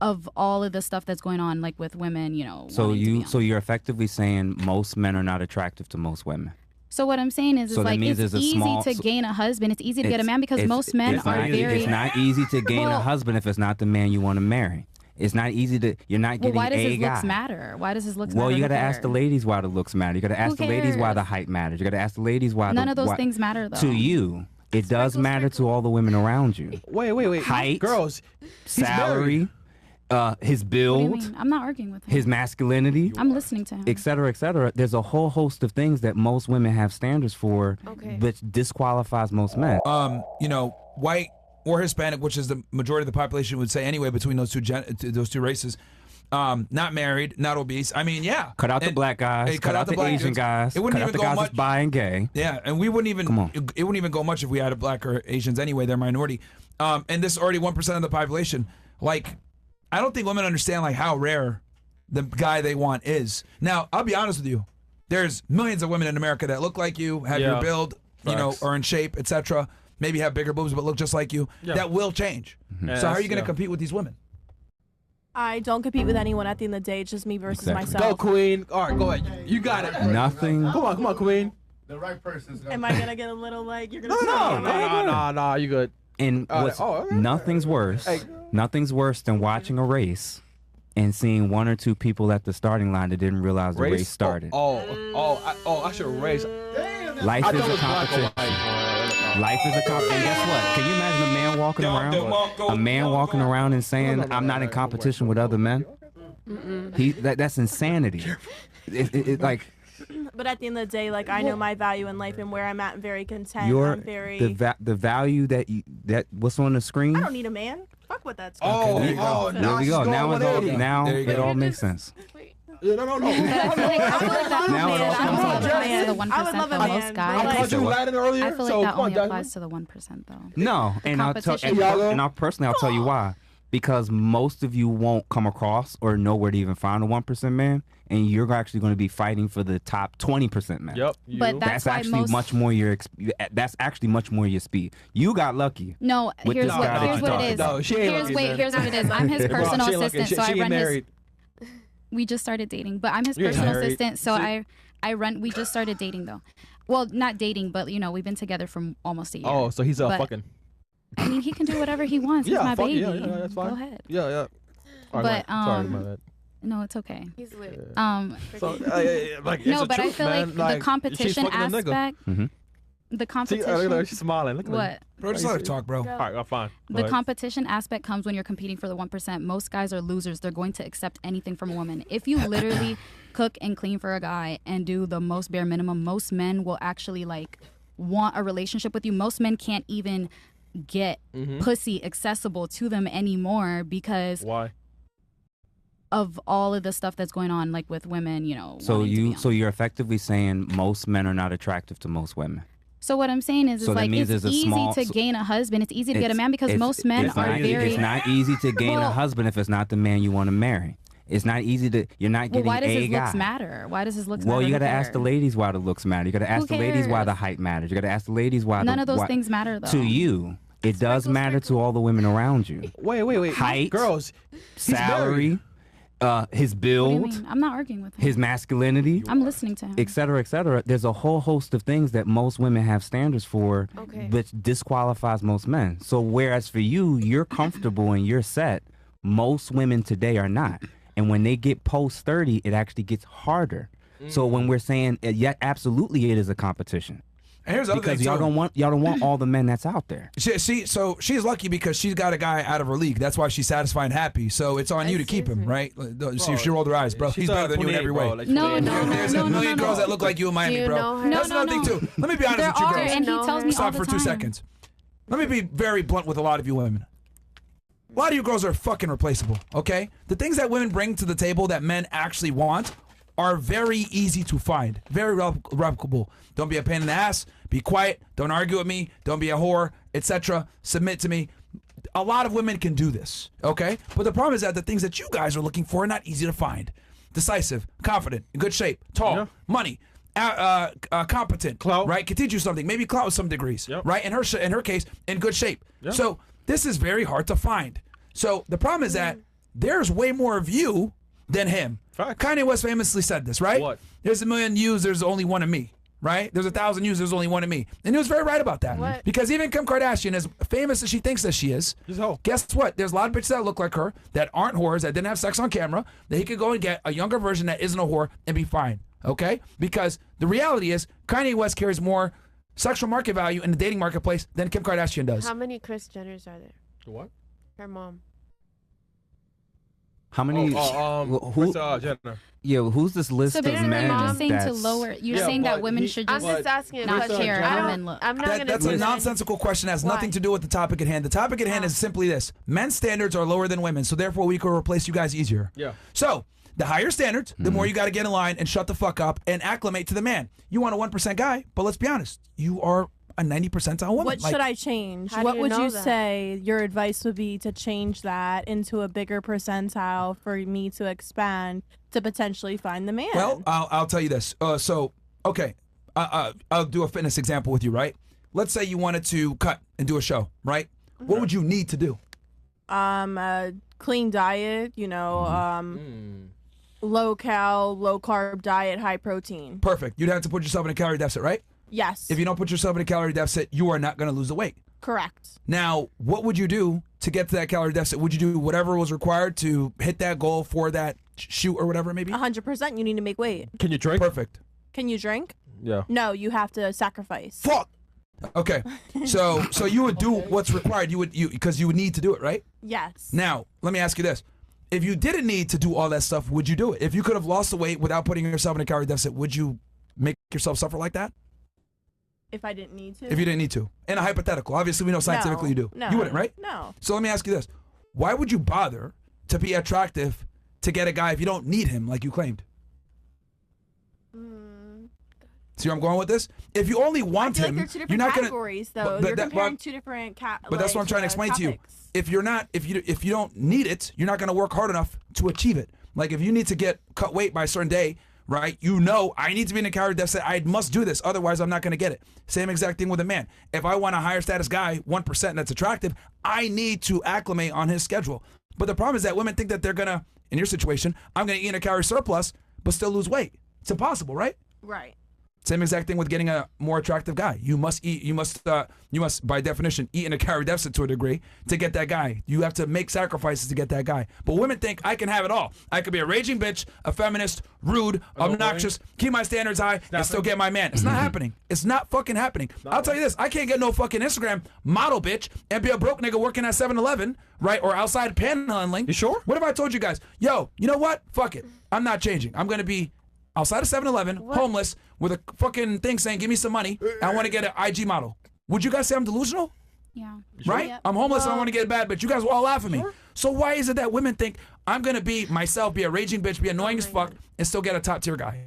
of all of the stuff that's going on, like with women, So you're effectively saying most men are not attractive to most women. So what I'm saying is, like, it's easy to gain a husband. It's easy to get a man because most men are very. It's not easy to gain a husband if it's not the man you want to marry. It's not easy to. You're not getting a guy. Why does his looks matter? Why does his looks matter? Well, you got to ask the ladies why the looks matter. You got to ask the ladies why the height matters. You got to ask the ladies why. None of those things matter, though. To you, it does matter to all the women around you. Wait. Height, girls, salary. His build. What do you mean? I'm not arguing with him. His masculinity. I'm listening to him. Et cetera, et cetera. There's a whole host of things that most women have standards for, which disqualifies most men. White or Hispanic, which is the majority of the population would say anyway, between those two races. Not married, not obese. I mean, yeah. Cut out the black guys. Cut out the Asian guys. It wouldn't cut even out the go guys much. that's bi and gay. Yeah, and we wouldn't even. It wouldn't even go much if we had a black or Asians anyway. They're minority. And this is already 1% of the population. Like, I don't think women understand like how rare the guy they want is. Now, I'll be honest with you. There's millions of women in America that look like you, have your build, are in shape, etc. Maybe have bigger boobs but look just like you. Yeah. That will change. Mm-hmm. So how are you going to compete with these women? I don't compete with anyone at the end of the day. It's just me versus myself. Go, Queen. All right, go ahead. You got it. Nothing. Come on, Queen. The right person's gonna. Am I gonna get a little like you're gonna? No. You good? And nothing's worse. Hey. Nothing's worse than watching a race and seeing one or two people at the starting line that didn't realize the race started. I should race. Life is a competition. Life is a competition. And guess what? Can you imagine a man walking around? A man walking around and saying, "I'm not in competition with other men." That's insanity. It like. But at the end of the day, like, I know my value in life and where I'm at. I'm very content. I'm very the value that what's on the screen. I don't need a man. Fuck what that's. There we go. Now it all makes sense. No. I feel like that only applies to the 1% for most guys. I called you Latin earlier. I feel like that only applies to the 1% though. No, and I'll tell you why. Because most of you won't come across or know where to even find a 1% man, and you're actually going to be fighting for the top 20% man. Yep. But that's actually much more your. That's actually much more your speed. You got lucky. No, here's what it is. No, she ain't lucky, Here's what it is. I'm his personal assistant, so I run married. We just started dating, but I'm his personal assistant, so I run. We just started dating though. Well, not dating, but we've been together for almost a year. Oh, so he's fucking. I mean, he can do whatever he wants. He's my baby. Yeah, that's fine. Go ahead. Yeah. But sorry, my bad. No, it's okay. He's lit. No, but I feel like the competition aspect. The competition. She's smiling. Look at what? Bro, just let her talk, bro. All right, fine. The competition aspect comes when you're competing for the 1%. Most guys are losers. They're going to accept anything from a woman. If you literally cook and clean for a guy and do the most bare minimum, most men will actually like want a relationship with you. Most men can't even get pussy accessible to them anymore because why? Of all of the stuff that's going on, like with women, So you're effectively saying most men are not attractive to most women. So what I'm saying is like it's easy to gain a husband. It's easy to get a man because most men are very. It's not easy to gain a husband if it's not the man you want to marry. It's not easy to. You're not getting a guy. Why does his looks matter? Why does his looks matter? Well, you got to ask the ladies why the looks matter. You got to ask the ladies why the height matters. You got to ask the ladies why. None of those things matter though. To you, it does matter to all the women around you. Wait. Height, girls, salary. His build. What do you mean? I'm not arguing with him. His masculinity. I'm listening to him. Et cetera, et cetera. There's a whole host of things that most women have standards for, which disqualifies most men. So whereas for you, you're comfortable and you're set, most women today are not. And when they get post 30, it actually gets harder. So when we're saying, yeah, absolutely, it is a competition. And here's the other thing, because y'all don't want all the men that's out there. So she's lucky because she's got a guy out of her league. That's why she's satisfied and happy. So it's on you to keep him, right? See, she rolled her eyes, bro. He's better than you in every way. No. There's a million girls that look like you in Miami, bro. That's another thing too. Let me be honest with you, girls. And he tells me Stop all the for 2 seconds. Let me be very blunt with a lot of you women. A lot of you girls are fucking replaceable, okay? The things that women bring to the table that men actually want are very easy to find, very replicable. Don't be a pain in the ass. Be quiet. Don't argue with me. Don't be a whore, etc. Submit to me. A lot of women can do this, okay? But the problem is that the things that you guys are looking for are not easy to find. Decisive, confident, in good shape, tall, money, competent, clout, right? Can teach you something, maybe clout with some degrees, right? In her case, in good shape. So this is very hard to find. So the problem is that there's way more of you than him. Facts. Kanye West famously said this, right? What? There's 1 million views, there's only one of me. Right? There's 1,000 views, there's only one of me. And he was very right about that. What? Because even Kim Kardashian, as famous as she thinks that she is, She's a hoe. guess what? There's a lot of bitches that look like her that aren't whores, that didn't have sex on camera, that he could go and get a younger version that isn't a whore and be fine. Okay? Because the reality is, Kanye West carries more sexual market value in the dating marketplace than Kim Kardashian does. How many Kris Jenners are there? What? Her mom. How many? Who's Jenner? Yeah, who's this list So of basically, men? you're just saying to that's- lower. You're Yeah, saying that but women he- should I'm just just asking a not question. care how I men don't, look. I'm not gonna That's do a that. nonsensical question. It has Why? nothing to do with the topic at hand. The topic at hand is simply this. Men's standards are lower than women, so therefore we can replace you guys easier. Yeah. So, the higher standards, the more you got to get in line and shut the fuck up and acclimate to the man. You want a 1% guy, but let's be honest. You are a 90 percentile woman. What Like, should I change? How do What you would know you that? say your advice would be to change that into a bigger percentile for me to expand to potentially find the man? Well, I'll tell you this. Okay, I'll do a fitness example with you, right? Let's say you wanted to cut and do a show, right? What would you need to do? a clean diet, low cal, low carb diet, high protein. Perfect. You'd have to put yourself in a calorie deficit, right? Yes. If you don't put yourself in a calorie deficit, you are not going to lose the weight. Correct. Now, what would you do to get to that calorie deficit? Would you do whatever was required to hit that goal for that shoot or whatever it may be? 100%. You need to make weight. Can you drink? Perfect. Can you drink? Yeah. No, you have to sacrifice. Fuck. Okay. So you would do what's required. Because you would need to do it, right? Yes. Now, let me ask you this. If you didn't need to do all that stuff, would you do it? If you could have lost the weight without putting yourself in a calorie deficit, would you make yourself suffer like that? If I didn't need to? If you didn't need to. In a hypothetical. Obviously, we know scientifically you do. No. You wouldn't, right? No. So let me ask you this. Why would you bother to be attractive to get a guy if you don't need him like you claimed? See where I'm going with this? If you only want I feel him, like they're two you're different not going categories, to... though. You're comparing two different But that's what I'm trying to explain to you. If you're not, if you don't need it, you're not going to work hard enough to achieve it. Like if you need to cut weight by a certain day, right? You know, I need to be in a calorie deficit. I must do this. Otherwise, I'm not going to get it. Same exact thing with a man. If I want a higher status guy, 1% that's attractive, I need to acclimate on his schedule. But the problem is that women think that they're going to, in your situation, I'm going to eat in a calorie surplus, but still lose weight. It's impossible, right? Right. Same exact thing with getting a more attractive guy. You must eat. You must by definition eat in a calorie deficit to a degree to get that guy. You have to make sacrifices to get that guy. But women think I can have it all. I could be a raging bitch, a feminist, rude, obnoxious, keep my standards high, and still get my man. It's not happening. It's not fucking happening. I'll tell you this. I can't get no fucking Instagram model bitch and be a broke nigga working at 7-Eleven, right, or outside panhandling. You sure? What if I told you guys, yo, you know what? Fuck it. I'm not changing. I'm gonna be outside of 7-Eleven, homeless, with a fucking thing saying, give me some money. I want to get an IG model. Would you guys say I'm delusional? Yeah. Right? Yep. I'm homeless and I want to get a bad bitch. You guys will all laugh at me. So why is it that women think I'm going to be myself, be a raging bitch, be annoying as fuck, and still get a top tier guy?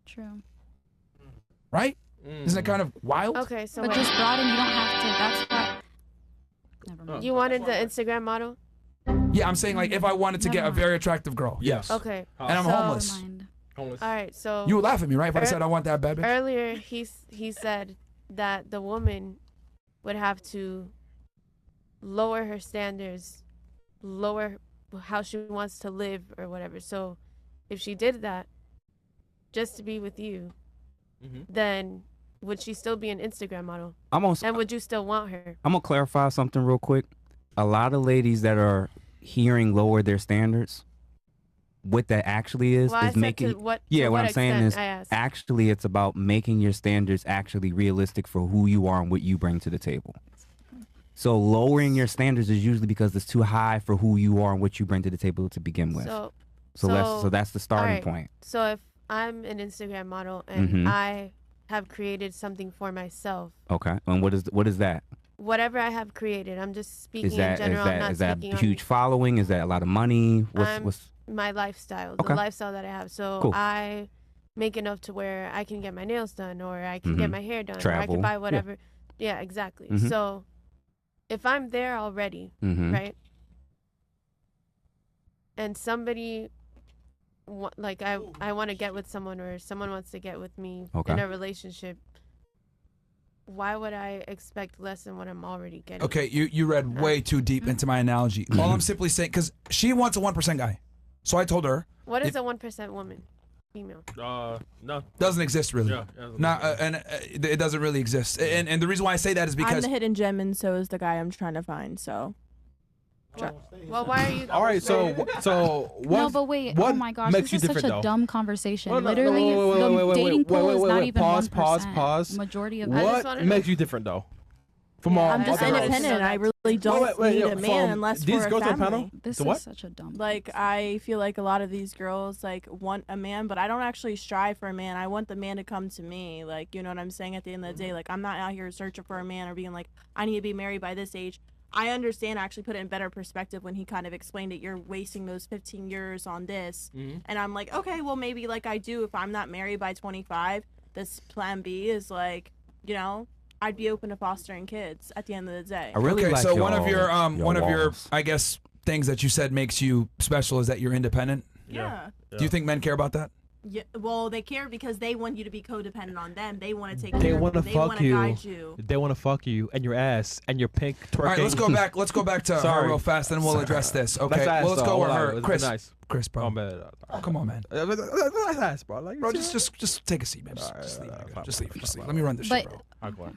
True. Right? Isn't it kind of wild? Okay, so But wait. just broaden. You don't have to. That's why. Never mind. You wanted the Instagram model? Yeah, I'm saying like if I wanted to get a very attractive girl. Yes. Okay. And I'm So- homeless. Never mind. Homeless. All right, so You would laugh at me, right? If I said I want that bad bitch. earlier he said that the woman would have to lower her standards, lower how she wants to live or whatever. So if she did that just to be with you, then would she still be an Instagram model? And would you still want her? I'm gonna clarify something real quick. A lot of ladies that are hearing lower their standards, what that actually is Well, I said making. to what I'm saying extent, is I asked. actually it's about making your standards actually realistic for who you are and what you bring to the table. So lowering your standards is usually because it's too high for who you are and what you bring to the table to begin with. So that's the starting alright. point. So if I'm an Instagram model and I have created something for myself, Okay. And what is that? whatever I have created, I'm just speaking Is that in general. I'm not is that speaking huge following? Is that a lot of money? What's on my lifestyle, Okay. the lifestyle that I have. So Cool. I make enough to where I can get my nails done, or I can get my hair done, or I Travel. can buy Yeah. whatever. Yeah, exactly. Mhm. So if I'm there already, Mhm. right, and somebody like I want to get with someone, or someone wants to get with me Okay. in a relationship, why would I expect less than what I'm already getting? Okay, you read way too deep into my analogy. All I'm simply saying, because she wants a 1% guy. So I told her. What is a 1% woman? Female. No. Doesn't exist really. Yeah. It doesn't really exist. And the reason why I say that is because I'm the hidden gem, and so is the guy I'm trying to find. So. Well, why are you? All right, so what? No, but wait. What Oh my gosh, makes this you is such different, a though? dumb conversation. Well, no, Literally, the dating pool is not even Pause. 1%. Majority of What makes you different though? From all I'm just other races? independent. I really don't need a man unless these for a girls on family. panel? This So is what? such a dumb. Like, I feel like a lot of these girls like want a man, but I don't actually strive for a man. I want the man to come to me. Like, you know what I'm saying? At the end of the day, like, I'm not out here searching for a man or being like, I need to be married by this age. I understand. I actually put it in better perspective when he kind of explained it. You're wasting those 15 years on this. And I'm like, okay, well, maybe like I do. If I'm not married by 25, this plan B is like, you know, I'd be open to fostering kids at the end of the day. I really okay, like so your, one of your walls. I guess things that you said makes you special is that you're independent. Yeah. Do you think men care about that? Yeah, well, they care because they want you to be codependent on them. They want to take They care of want you. to They fuck want to you. guide you. They want to fuck you and your ass and your pink twerking. All right, let's go back to her Sorry. real fast, and we'll address this. Okay, Let's ask, well, let's though. go with Hold on, her. it's Chris, been nice. Chris, bro. Oh, man. Come on, man. Let's ask, bro. Like, Bro, just take a seat, man. Just leave. Just leave. Let me run this shit, bro.